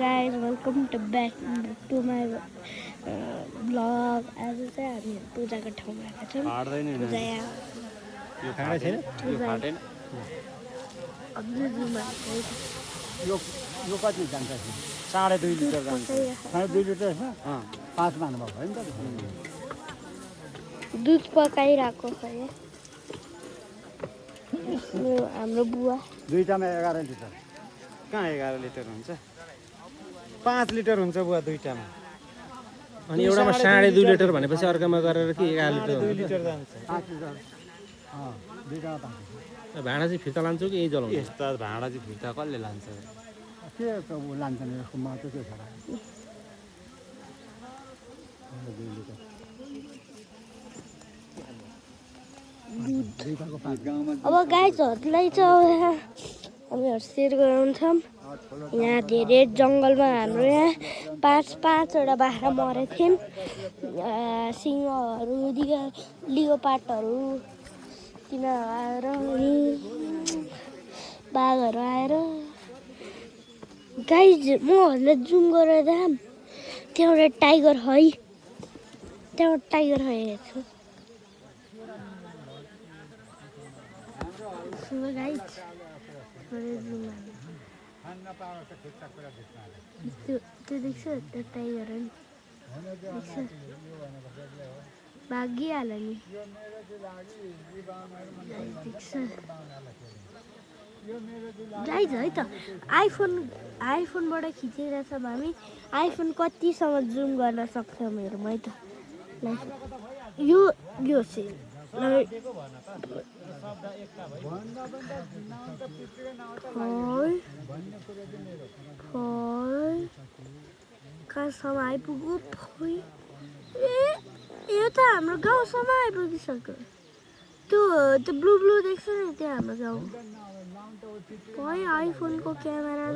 Guys, welcome to back to my vlog. आज चाहिँ हामी पूजाको ठाउँमा आएका छौँ। पूजा यहाँ यो कति जान्छ 2.5 लिटर जान्छ 2.5 लिटर 5 मान्नुभयो भयो नि त दुध पकाइरहेको छ यहाँ हाम्रो बुवा। दुईटामा 11 लिटर कहाँ 11 लिटर हुन्छ 5 लिटर हुन्छ बुवा दुईटामा अनि एउटामा 2.5 लिटर भनेपछि अर्कामा गरेर के 11 लिटर 2 लिटर जान्छ 5 लिटर दुईटामा 5 भाँडा चाहिँ फिर्ता लान्छौ कि यही जलाउँछौ यस्ता भाँडा चाहिँ फिर्ता कसले लान्छ के लान्छ नि यसको महत्त्व के छ र 2 लिटर अब गाईहरूलाई चाहिँ हामीहरू सेयर गराउँछौँ। यहाँ धेरै जङ्गलमा हाम्रो यहाँ पाँचवटा बाख्रा मरेको थियौँ। सिंहहरू लियोपार्डहरू तिनीहरू आएर बाघहरू आएर गाई महरूलाई जुम गरेर त्यहाँ एउटा टाइगर है हेरेको छु। गाइज त्यो देख्छ त्यो टाइगर हो नि देख्छ भागिहाल्यो नि देख्छ गाइज है त आइफोनबाट खिचिरहेछ हामी आइफोन कतिसम्म जुम गर्न सक्छौँ हेरौँ है त यो चाहिँ कहाँसम्म आइपुग्यो यो त हाम्रो गाउँसम्म आइपुगिसक्यो। त्यो ब्लू देख्छ नि त्यहाँ हाम्रो गाउँ आइफोनको क्यामेरा